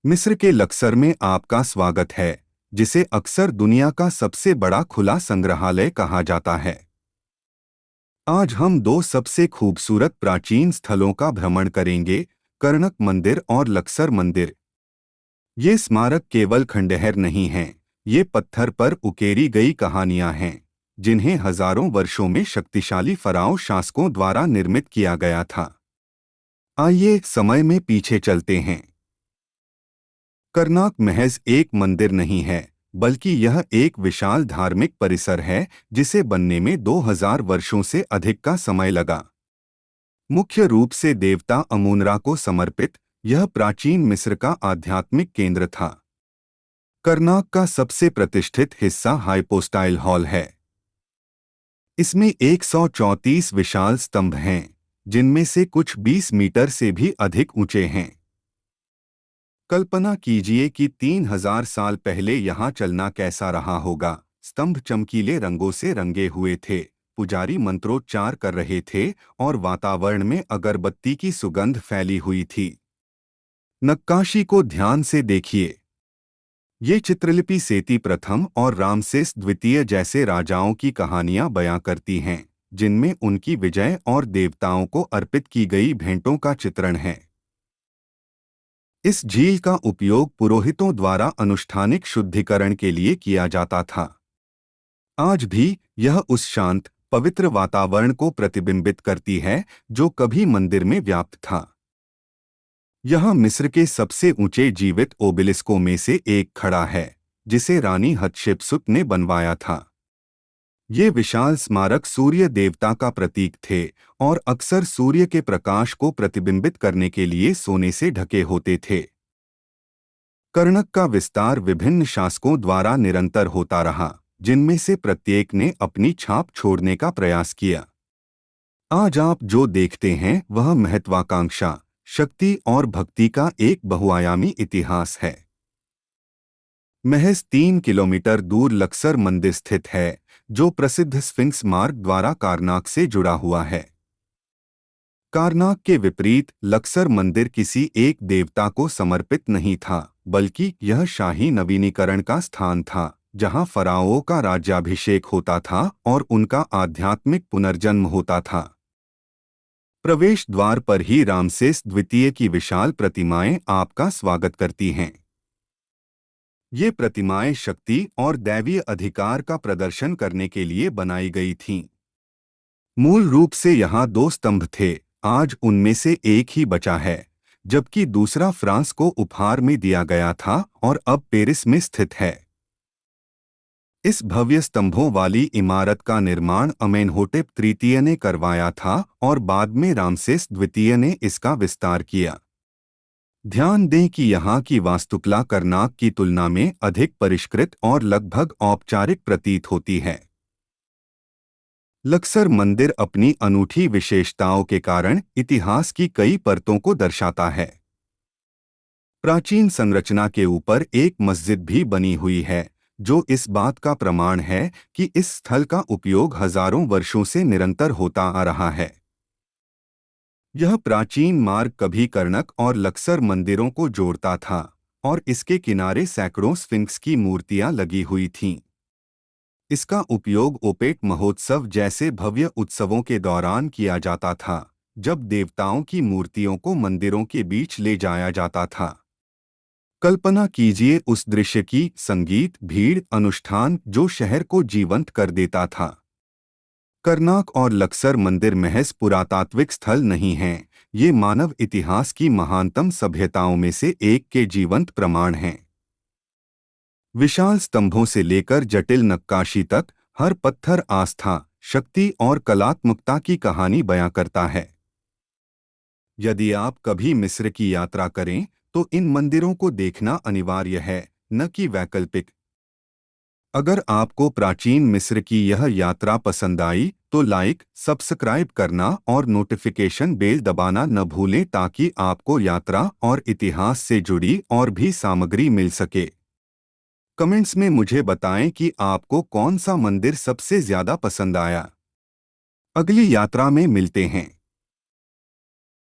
मिस्र के लक्सर में आपका स्वागत है, जिसे अक्सर दुनिया का सबसे बड़ा खुला संग्रहालय कहा जाता है। आज हम दो सबसे खूबसूरत प्राचीन स्थलों का भ्रमण करेंगे, कर्नक मंदिर और लक्सर मंदिर। ये स्मारक केवल खंडहर नहीं हैं, ये पत्थर पर उकेरी गई कहानियां हैं, जिन्हें हजारों वर्षों में शक्तिशाली फराओं शासकों द्वारा निर्मित किया गया था। आइए समय में पीछे चलते हैं। कर्नाक महज एक मंदिर नहीं है, बल्कि यह एक विशाल धार्मिक परिसर है जिसे बनने में 2000 वर्षों से अधिक का समय लगा। मुख्य रूप से देवता अमूनरा को समर्पित, यह प्राचीन मिस्र का आध्यात्मिक केंद्र था। कर्नाक का सबसे प्रतिष्ठित हिस्सा हाइपोस्टाइल हॉल है। इसमें 134 विशाल स्तंभ हैं, जिनमें से कुछ 20 मीटर से भी अधिक ऊंचे हैं। कल्पना कीजिए कि 3000 साल पहले यहाँ चलना कैसा रहा होगा। स्तंभ चमकीले रंगों से रंगे हुए थे, पुजारी मंत्रोच्चार कर रहे थे और वातावरण में अगरबत्ती की सुगंध फैली हुई थी। नक्काशी को ध्यान से देखिए। ये चित्रलिपि सेती प्रथम और रामसेस द्वितीय जैसे राजाओं की कहानियां बयां करती हैं, जिनमें उनकी विजय और देवताओं को अर्पित की गई भेंटों का चित्रण है। इस झील का उपयोग पुरोहितों द्वारा अनुष्ठानिक शुद्धिकरण के लिए किया जाता था। आज भी यह उस शांत, पवित्र वातावरण को प्रतिबिंबित करती है जो कभी मंदिर में व्याप्त था। यह मिस्र के सबसे ऊंचे जीवित ओबेलिस्कों में से एक खड़ा है, जिसे रानी हतशेप्सुत ने बनवाया था। ये विशाल स्मारक सूर्य देवता का प्रतीक थे और अक्सर सूर्य के प्रकाश को प्रतिबिंबित करने के लिए सोने से ढके होते थे। कर्नक का विस्तार विभिन्न शासकों द्वारा निरंतर होता रहा, जिनमें से प्रत्येक ने अपनी छाप छोड़ने का प्रयास किया। आज आप जो देखते हैं वह महत्वाकांक्षा, शक्ति और भक्ति का एक बहुआयामी इतिहास है। महज 3 किलोमीटर दूर लक्सर मंदिर स्थित है, जो प्रसिद्ध स्फिंक्स मार्ग द्वारा कार्नाक से जुड़ा हुआ है। कार्नाक के विपरीत लक्सर मंदिर किसी एक देवता को समर्पित नहीं था, बल्कि यह शाही नवीनीकरण का स्थान था, जहां फराओं का राज्याभिषेक होता था और उनका आध्यात्मिक पुनर्जन्म होता था। प्रवेश द्वार पर ही रामसेस द्वितीय की विशाल प्रतिमाएं आपका स्वागत करती हैं। ये प्रतिमाएं शक्ति और दैवीय अधिकार का प्रदर्शन करने के लिए बनाई गई थीं। मूल रूप से यहाँ 2 स्तंभ थे, आज उनमें से एक ही बचा है, जबकि दूसरा फ्रांस को उपहार में दिया गया था और अब पेरिस में स्थित है। इस भव्य स्तंभों वाली इमारत का निर्माण अमेनहोटेप तृतीय ने करवाया था और बाद में रामसेस द्वितीय ने इसका विस्तार किया। ध्यान दें कि यहाँ की वास्तुकला कर्नाक की तुलना में अधिक परिष्कृत और लगभग औपचारिक प्रतीत होती है। लक्सर मंदिर अपनी अनूठी विशेषताओं के कारण इतिहास की कई परतों को दर्शाता है। प्राचीन संरचना के ऊपर एक मस्जिद भी बनी हुई है, जो इस बात का प्रमाण है कि इस स्थल का उपयोग हजारों वर्षों से निरंतर होता आ रहा है। यह प्राचीन मार्ग कभी कर्नक और लक्सर मंदिरों को जोड़ता था और इसके किनारे सैकड़ों स्फिंक्स की मूर्तियां लगी हुई थीं। इसका उपयोग ओपेट महोत्सव जैसे भव्य उत्सवों के दौरान किया जाता था, जब देवताओं की मूर्तियों को मंदिरों के बीच ले जाया जाता था। कल्पना कीजिए उस दृश्य की, संगीत, भीड़, अनुष्ठान जो शहर को जीवंत कर देता था। कर्नाक और लक्सर मंदिर महज पुरातात्विक स्थल नहीं हैं, ये मानव इतिहास की महानतम सभ्यताओं में से एक के जीवंत प्रमाण हैं। विशाल स्तंभों से लेकर जटिल नक्काशी तक, हर पत्थर आस्था, शक्ति और कलात्मकता की कहानी बयां करता है। यदि आप कभी मिस्र की यात्रा करें, तो इन मंदिरों को देखना अनिवार्य है, न कि वैकल्पिक। अगर आपको प्राचीन मिस्र की यह यात्रा पसंद आई, तो लाइक, सब्सक्राइब करना और नोटिफिकेशन बेल दबाना न भूलें ताकि आपको यात्रा और इतिहास से जुड़ी और भी सामग्री मिल सके। कमेंट्स में मुझे बताएं कि आपको कौन सा मंदिर सबसे ज्यादा पसंद आया। अगली यात्रा में मिलते हैं।